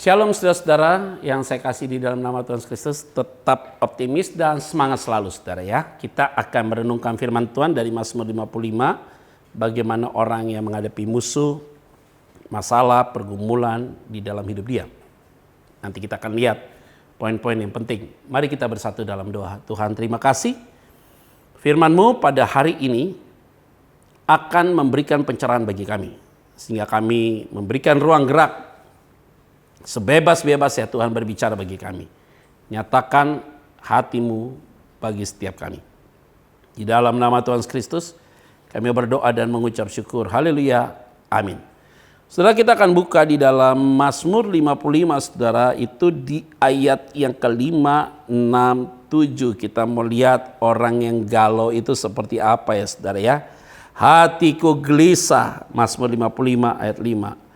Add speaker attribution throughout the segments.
Speaker 1: Shalom saudara-saudara yang saya kasih di dalam nama Tuhan Yesus Kristus, tetap optimis dan semangat selalu saudara ya. Kita akan merenungkan firman Tuhan dari Mazmur 55, bagaimana orang yang menghadapi musuh, masalah, pergumulan di dalam hidup dia. Nanti kita akan lihat poin-poin yang penting. Mari kita bersatu dalam doa. Tuhan, terima kasih firman-Mu pada hari ini akan memberikan pencerahan bagi kami, sehingga kami memberikan ruang gerak sebebas-bebas ya Tuhan berbicara bagi kami. Nyatakan hati-Mu bagi setiap kami. Di dalam nama Tuhan Kristus kami berdoa dan mengucap syukur. Haleluya. Amin. Saudara, kita akan buka di dalam Mazmur 55 saudara, itu di ayat yang ke-5, 6, 7. Kita mau lihat orang yang galau itu seperti apa ya saudara ya. Hatiku gelisah, Mazmur 55 ayat 5.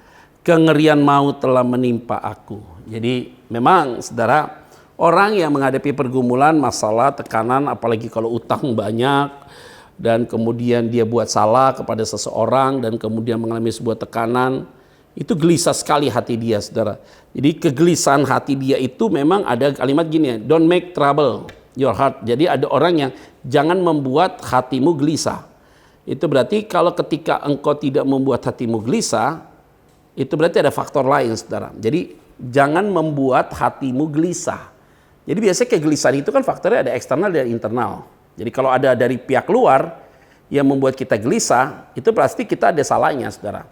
Speaker 1: Kengerian maut telah menimpa aku. Jadi memang saudara, orang yang menghadapi pergumulan, masalah, tekanan, apalagi kalau utang banyak, dan kemudian dia buat salah kepada seseorang, dan kemudian mengalami sebuah tekanan, itu gelisah sekali hati dia saudara. Jadi kegelisahan hati dia itu memang ada kalimat gini ya, don't make trouble your heart. Jadi ada orang yang jangan membuat hatimu gelisah. Itu berarti kalau ketika engkau tidak membuat hatimu gelisah, itu berarti ada faktor lain saudara. Jadi jangan membuat hatimu gelisah. Jadi biasanya kegelisahan itu kan faktornya ada eksternal dan internal. Jadi kalau ada dari pihak luar yang membuat kita gelisah, itu pasti kita ada salahnya saudara.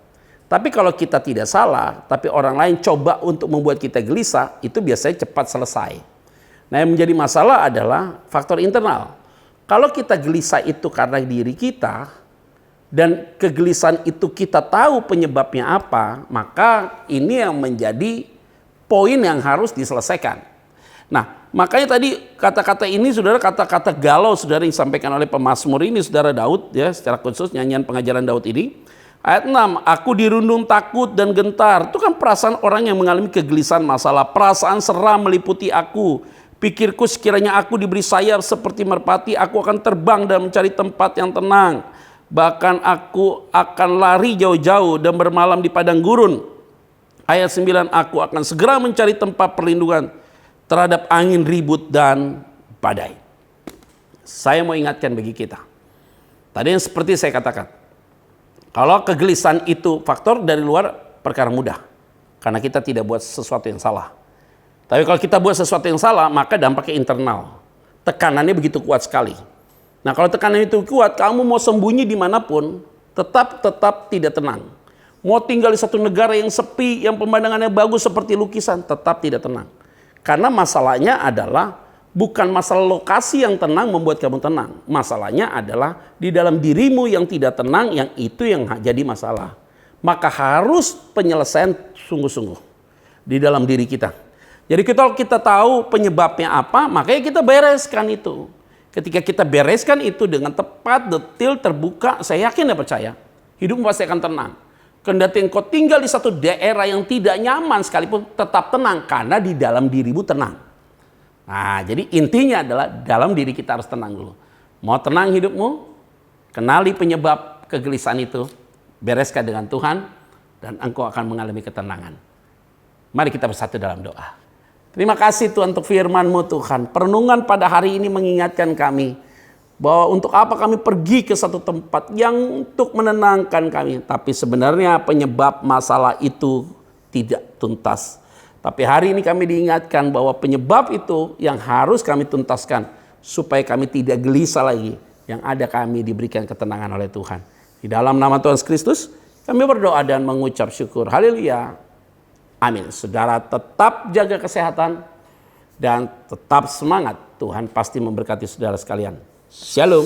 Speaker 1: Tapi kalau kita tidak salah, tapi orang lain coba untuk membuat kita gelisah, itu biasanya cepat selesai. Nah, yang menjadi masalah adalah faktor internal. Kalau kita gelisah itu karena diri kita, dan kegelisahan itu kita tahu penyebabnya apa, maka ini yang menjadi poin yang harus diselesaikan. Nah, makanya tadi kata-kata ini saudara, kata-kata galau saudara yang disampaikan oleh pemazmur ini saudara Daud ya, secara khusus nyanyian pengajaran Daud ini. Ayat 6, aku dirundung takut dan gentar. Itu kan perasaan orang yang mengalami kegelisahan masalah. Perasaan seram meliputi aku. Pikirku sekiranya aku diberi sayap seperti merpati, aku akan terbang dan mencari tempat yang tenang. Bahkan aku akan lari jauh-jauh dan bermalam di padang gurun. Ayat 9, aku akan segera mencari tempat perlindungan terhadap angin ribut dan badai. Saya mau ingatkan bagi kita. Tadi yang seperti saya katakan. Kalau kegelisahan itu faktor dari luar perkara mudah. Karena kita tidak buat sesuatu yang salah. Tapi kalau kita buat sesuatu yang salah, maka dampaknya internal. Tekanannya begitu kuat sekali. Nah, kalau tekanan itu kuat, kamu mau sembunyi dimanapun, tetap tidak tenang. Mau tinggal di satu negara yang sepi, yang pemandangannya bagus seperti lukisan, tetap tidak tenang. Karena masalahnya adalah bukan masalah lokasi yang tenang membuat kamu tenang. Masalahnya adalah di dalam dirimu yang tidak tenang, yang itu yang jadi masalah. Maka harus penyelesaian sungguh-sungguh di dalam diri kita. Jadi kalau kita tahu penyebabnya apa, makanya kita bereskan itu. Ketika kita bereskan itu dengan tepat, detail, terbuka, saya yakin dan percaya, hidupmu pasti akan tenang. Kendati engkau tinggal di satu daerah yang tidak nyaman sekalipun, tetap tenang karena di dalam dirimu tenang. Nah, jadi intinya adalah dalam diri kita harus tenang dulu. Mau tenang hidupmu, kenali penyebab kegelisahan itu, bereskan dengan Tuhan, dan engkau akan mengalami ketenangan. Mari kita bersatu dalam doa. Terima kasih Tuhan untuk firman-Mu Tuhan. Perenungan pada hari ini mengingatkan kami bahwa untuk apa kami pergi ke satu tempat yang untuk menenangkan kami. Tapi sebenarnya penyebab masalah itu tidak tuntas. Tapi hari ini kami diingatkan bahwa penyebab itu yang harus kami tuntaskan. Supaya kami tidak gelisah lagi. Yang ada kami diberikan ketenangan oleh Tuhan. Di dalam nama Tuhan Kristus kami berdoa dan mengucap syukur. Haleluya. Amin. Saudara tetap jaga kesehatan dan tetap semangat. Tuhan pasti memberkati saudara sekalian. Shalom.